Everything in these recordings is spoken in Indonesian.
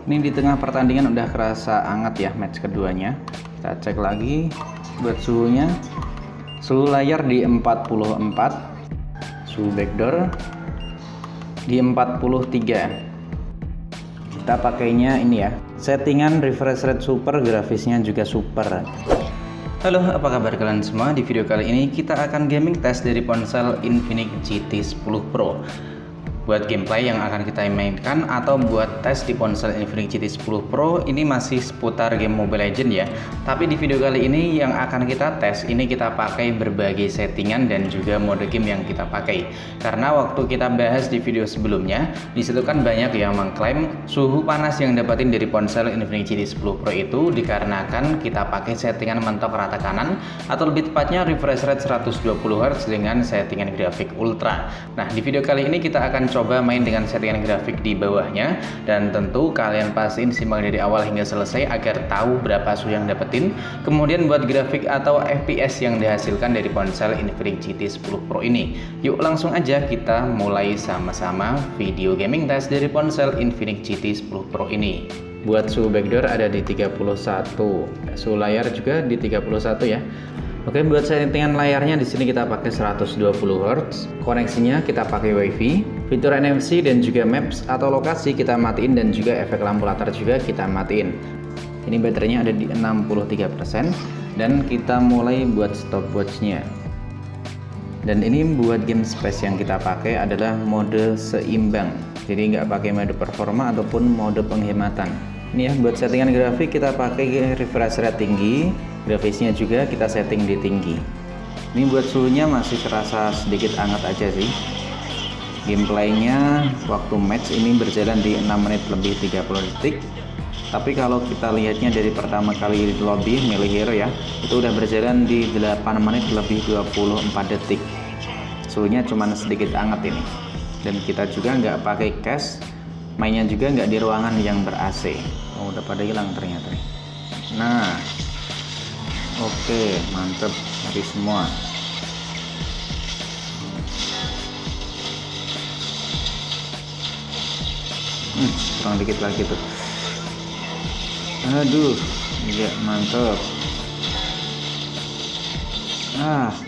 Ini di tengah pertandingan udah kerasa hangat ya match keduanya. Kita cek lagi buat suhunya. Suhu layar di 44, suhu backdoor di 43. Kita pakainya ini ya, settingan refresh rate super, grafisnya juga super. Halo, apa kabar kalian semua? Di video kali ini kita akan gaming test dari ponsel Infinix GT 10 Pro. Buat gameplay yang akan kita mainkan atau buat tes di ponsel Infinix GT 10 Pro ini masih seputar game Mobile Legends ya. Tapi di video kali ini yang akan kita tes ini kita pakai berbagai settingan dan juga mode game yang kita pakai. Karena waktu kita bahas di video sebelumnya, disitu kan banyak yang mengklaim suhu panas yang dapatin dari ponsel Infinix GT 10 Pro itu dikarenakan kita pakai settingan mentok rata kanan atau lebih tepatnya refresh rate 120 Hz dengan settingan grafik ultra. Nah, di video kali ini kita akan coba main dengan settingan grafik di bawahnya, dan tentu kalian pastiin simak dari awal hingga selesai agar tahu berapa suhu yang dapetin. Kemudian buat grafik atau FPS yang dihasilkan dari ponsel Infinix GT 10 Pro ini. Yuk langsung aja kita mulai sama-sama video gaming test dari ponsel Infinix GT 10 Pro ini. Buat suhu backdoor ada di 31, suhu layar juga di 31 ya. Oke, buat settingan layarnya di sini kita pakai 120 Hz. Koneksinya kita pakai WiFi. Fitur NFC dan juga Maps atau lokasi kita matiin, dan juga efek lampu latar juga kita matiin. Ini baterainya ada di 63%, dan kita mulai buat stopwatchnya. Dan ini buat game space yang kita pakai adalah mode seimbang. Jadi nggak pakai mode performa ataupun mode penghematan. Ini ya, buat settingan grafik kita pakai refresh rate tinggi, grafisnya juga kita setting di tinggi. Ini buat suhunya masih terasa sedikit hangat aja sih. Gameplaynya waktu match ini berjalan di 6 menit lebih 30 detik. Tapi kalau kita lihatnya dari pertama kali di lobby milih hero ya, itu udah berjalan di 8 menit lebih 24 detik. Suhunya cuman sedikit hangat ini. Dan kita juga nggak pakai cache, mainnya juga nggak di ruangan yang ber-AC. Oh, udah pada hilang ternyata. Nah, oke, mantep, habis semua. Kurang dikit lagi tuh. Aduh, iya mantep.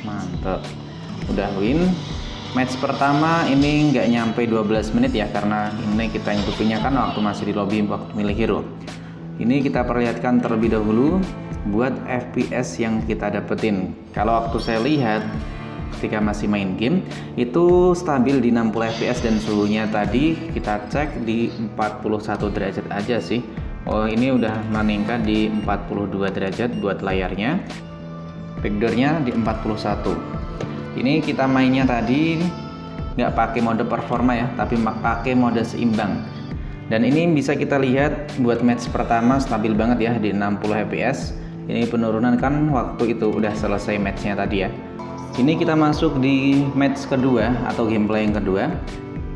Mantep. Udah win. Match pertama ini nggak nyampe 12 menit ya, karena ini kita nyetupinnya kan waktu masih di lobby waktu milih hero. Ini kita perlihatkan terlebih dahulu buat FPS yang kita dapetin. Kalau waktu saya lihat ketika masih main game itu stabil di 60 fps, dan suhunya tadi kita cek di 41 derajat aja sih. Oh, ini udah meningkat di 42 derajat buat layarnya. Backdoornya di 41. Ini kita mainnya tadi nggak pakai mode performa ya, tapi pakai mode seimbang. Dan ini bisa kita lihat buat match pertama stabil banget ya di 60 fps. Ini penurunan kan waktu itu udah selesai matchnya tadi ya. Ini kita masuk di match kedua atau gameplay yang kedua,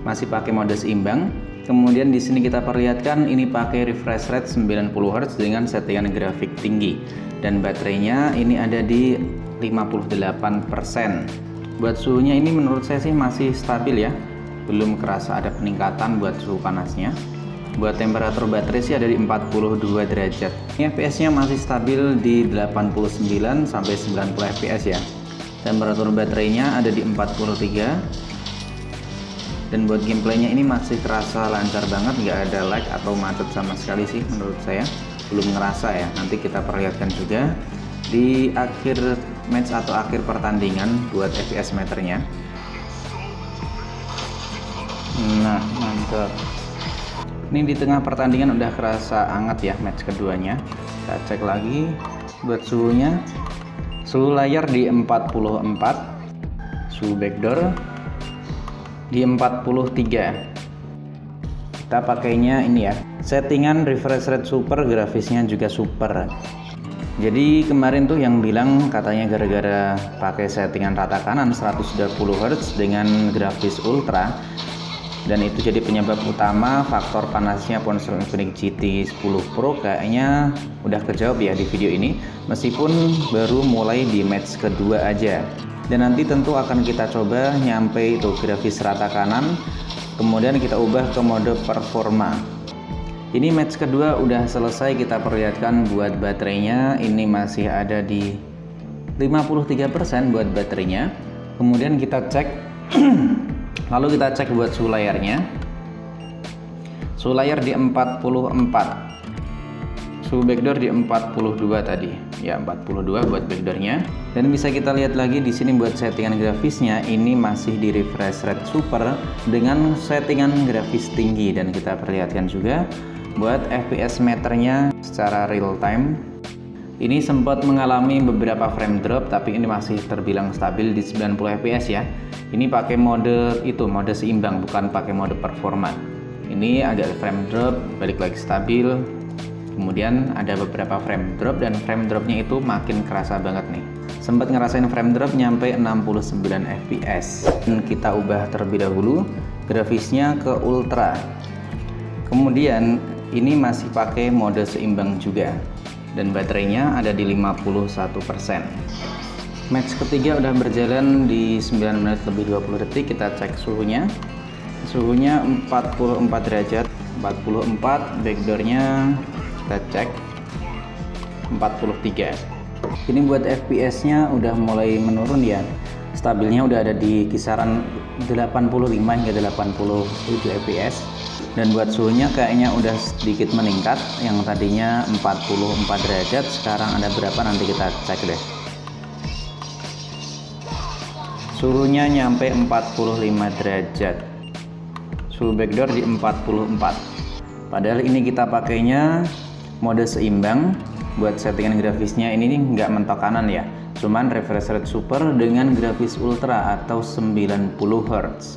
masih pakai mode seimbang. Kemudian di sini kita perlihatkan ini pakai refresh rate 90 Hz dengan settingan grafik tinggi, dan baterainya ini ada di 58%. Buat suhunya ini menurut saya sih masih stabil ya, belum kerasa ada peningkatan buat suhu panasnya. Buat temperatur baterai sih ada di 42 derajat. Ini FPS nya masih stabil di 89 sampai 90 fps ya. Temperatur baterainya ada di 43. Dan buat gameplaynya ini masih terasa lancar banget, nggak ada lag atau macet sama sekali sih menurut saya. Belum ngerasa ya, nanti kita perlihatkan juga di akhir match atau akhir pertandingan buat FPS meternya. Nah, mantap. Ini di tengah pertandingan udah kerasa hangat ya match keduanya. Kita cek lagi buat suhunya. Suhu layar di 44, suhu backdoor di 43. Kita pakainya ini ya, settingan refresh rate super, grafisnya juga super. Jadi kemarin tuh yang bilang katanya gara-gara pakai settingan rata kanan 120 Hz dengan grafis ultra, dan itu jadi penyebab utama faktor panasnya ponsel Infinix GT 10 Pro, kayaknya udah kejawab ya di video ini, meskipun baru mulai di match kedua aja. Dan nanti tentu akan kita coba nyampe itu grafis rata kanan, kemudian kita ubah ke mode performa. Ini match kedua udah selesai, kita perlihatkan buat baterainya. Ini masih ada di 53% buat baterainya. Kemudian kita cek lalu kita cek buat suhu layarnya. Suhu layar di 44. Suhu backdoor di 42 tadi. Ya, 42 buat backdoornya. Dan bisa kita lihat lagi di sini buat settingan grafisnya, ini masih di refresh rate super dengan settingan grafis tinggi. Dan kita perlihatkan juga buat FPS meternya secara real time. Ini sempat mengalami beberapa frame drop, tapi ini masih terbilang stabil di 90 fps ya. Ini pakai mode mode seimbang, bukan pakai mode performa. Ini agak frame drop, balik lagi stabil. Kemudian ada beberapa frame drop, dan frame dropnya itu makin kerasa banget nih. Sempat ngerasain frame drop nyampe 69 fps. Dan kita ubah terlebih dahulu grafisnya ke ultra. Kemudian ini masih pakai mode seimbang juga. Dan baterainya ada di 51%. Match ketiga udah berjalan di 9 menit lebih 20 detik. Kita cek suhunya. Suhunya 44 derajat, 44. Backdoornya kita cek 43. Ini buat FPS nya udah mulai menurun ya. Stabilnya udah ada di kisaran 85 hingga 87 fps. Dan buat suhunya kayaknya udah sedikit meningkat. Yang tadinya 44 derajat, sekarang ada berapa nanti kita cek deh. Suhunya nyampe 45 derajat. Suhu backdoor di 44. Padahal ini kita pakainya mode seimbang. Buat settingan grafisnya ini nggak mentok kanan ya, cuman refresh rate super dengan grafis ultra atau 90 Hz.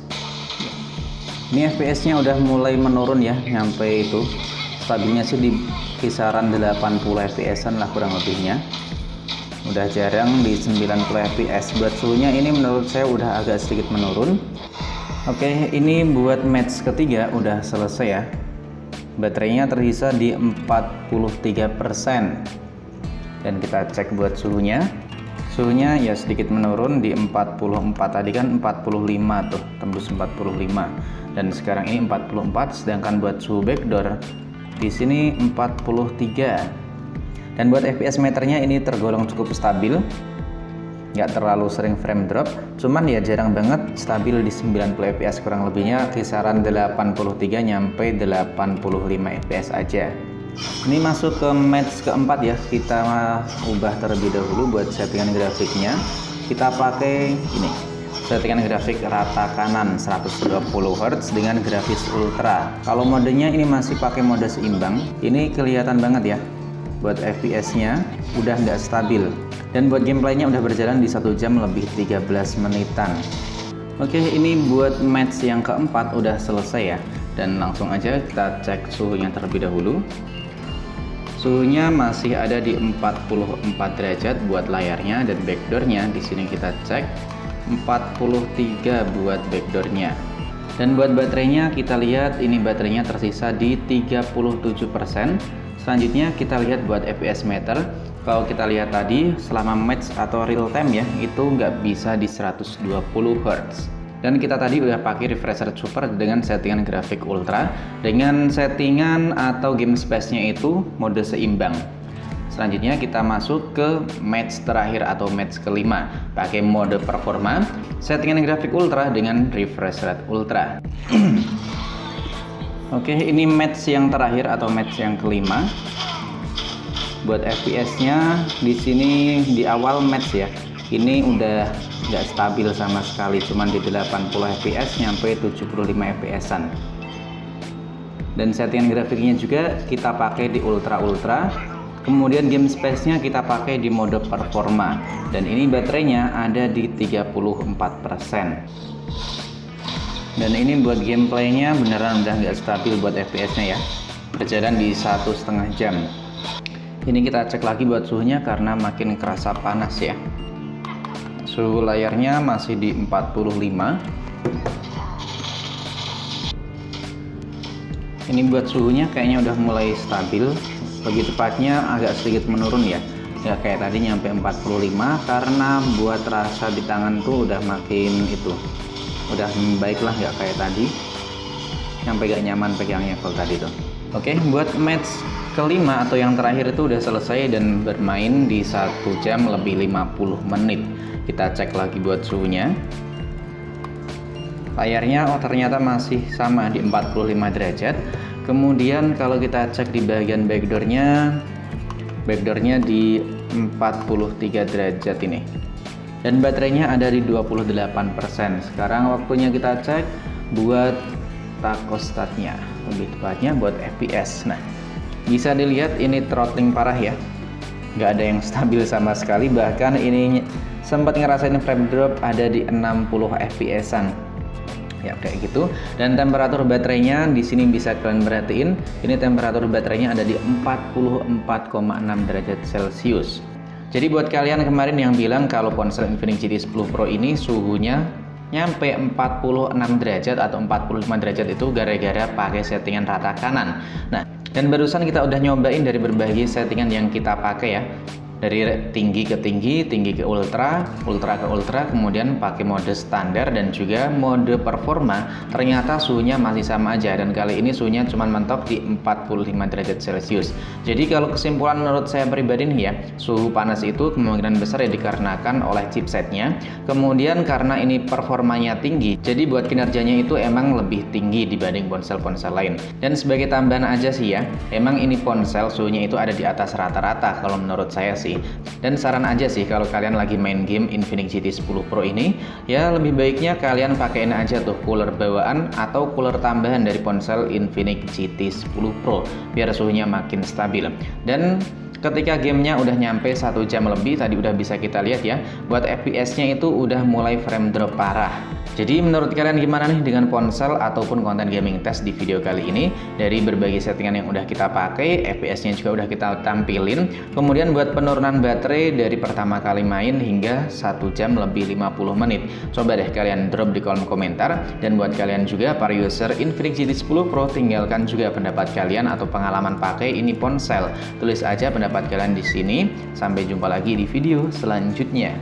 Ini FPS nya udah mulai menurun ya, nyampe itu stabilnya sih di kisaran 80 fps-an lah kurang lebihnya. Udah jarang di 90 fps. Buat suhunya ini menurut saya udah agak sedikit menurun. Oke, ini buat match ketiga udah selesai ya. Baterainya tersisa di 43%. Dan kita cek buat suhunya. Suhunya ya sedikit menurun di 44. Tadi kan 45 tuh, tembus 45. Dan sekarang ini 44, sedangkan buat suhu backdoor di sini 43. Dan buat FPS meternya ini tergolong cukup stabil. Nggak terlalu sering frame drop, cuman ya jarang banget stabil di 90 fps, kurang lebihnya kisaran 83 nyampe 85 fps aja. Ini masuk ke match keempat ya, kita ubah terlebih dahulu buat settingan grafiknya. Kita pakai ini, settingan grafik rata kanan 120 Hz dengan grafis ultra. Kalau modenya ini masih pakai mode seimbang, ini kelihatan banget ya. Buat FPS-nya udah nggak stabil. Dan buat gameplaynya udah berjalan di 1 jam lebih 13 menitan. Oke, ini buat match yang keempat udah selesai ya. Dan langsung aja kita cek suhunya terlebih dahulu. Suhunya masih ada di 44 derajat buat layarnya, dan backdoornya di sini kita cek 43 buat backdoornya. Dan buat baterainya kita lihat ini baterainya tersisa di 37%. Selanjutnya kita lihat buat FPS meter. Kalau kita lihat tadi selama match atau real time ya, itu nggak bisa di 120 Hz. Dan kita tadi udah pakai refresh rate super dengan settingan grafik ultra, dengan settingan atau game space-nya itu mode seimbang. Selanjutnya kita masuk ke match terakhir atau match kelima, pakai mode performa, settingan grafik ultra dengan refresh rate ultra. Oke, ini match yang terakhir atau match yang kelima. Buat FPS-nya di sini di awal match ya, ini udah nggak stabil sama sekali, cuman di 80 fps nyampe 75 fps-an. Dan settingan grafiknya juga kita pakai di ultra. Kemudian game space-nya kita pakai di mode performa, dan ini baterainya ada di 34%. Dan ini buat gameplaynya beneran udah nggak stabil buat FPS-nya ya, berjalan di 1,5 jam. Ini kita cek lagi buat suhunya karena makin kerasa panas ya. Suhu layarnya masih di 45. Ini buat suhunya kayaknya udah mulai stabil. Lebih tepatnya agak sedikit menurun ya. Ya kayak tadi nyampe 45, karena buat rasa di tangan tuh udah makin itu. Udah baik lah, nggak kayak tadi. Sampai gak nyaman pegangnya kalau tadi tuh. Oke, buat match kelima atau yang terakhir itu udah selesai dan bermain di 1 jam lebih 50 menit. Kita cek lagi buat suhunya. Layarnya ternyata masih sama di 45 derajat. Kemudian kalau kita cek di bagian backdoornya di 43 derajat ini. Dan baterainya ada di 28%. Sekarang waktunya kita cek buat tachostatnya, lebih tepatnya buat FPS. Nah, bisa dilihat ini throttling parah ya, nggak ada yang stabil sama sekali, bahkan ini sempat ngerasain frame drop ada di 60 fps-an ya, kayak gitu. Dan temperatur baterainya di sini bisa kalian perhatiin, ini temperatur baterainya ada di 44,6 derajat Celcius. Jadi buat kalian kemarin yang bilang kalau ponsel Infinix GT 10 Pro ini suhunya nyampe 46 derajat atau 45 derajat itu gara-gara pakai settingan rata kanan. Nah, dan barusan kita udah nyobain dari berbagai settingan yang kita pakai ya. Dari tinggi ke tinggi, tinggi ke ultra, ultra ke ultra, kemudian pakai mode standar dan juga mode performa, ternyata suhunya masih sama aja, dan kali ini suhunya cuma mentok di 45 derajat Celcius. Jadi kalau kesimpulan menurut saya pribadi nih ya, suhu panas itu kemungkinan besar ya dikarenakan oleh chipsetnya, kemudian karena ini performanya tinggi, jadi buat kinerjanya itu emang lebih tinggi dibanding ponsel-ponsel lain. Dan sebagai tambahan aja sih ya, emang ini ponsel suhunya itu ada di atas rata-rata kalau menurut saya sih. Dan saran aja sih kalau kalian lagi main game Infinix GT 10 Pro ini, ya lebih baiknya kalian pakein aja tuh cooler bawaan atau cooler tambahan dari ponsel Infinix GT 10 Pro biar suhunya makin stabil. Dan ketika gamenya udah nyampe 1 jam lebih, tadi udah bisa kita lihat ya, buat FPS-nya itu udah mulai frame drop parah. Jadi menurut kalian gimana nih dengan ponsel ataupun konten gaming test di video kali ini? Dari berbagai settingan yang udah kita pakai, FPS-nya juga udah kita tampilin. Kemudian buat penurunan baterai dari pertama kali main hingga 1 jam lebih 50 menit. Coba deh kalian drop di kolom komentar. Dan buat kalian juga para user Infinix GT 10 Pro, tinggalkan juga pendapat kalian atau pengalaman pakai ini ponsel. Tulis aja pendapat kalian di sini. Sampai jumpa lagi di video selanjutnya.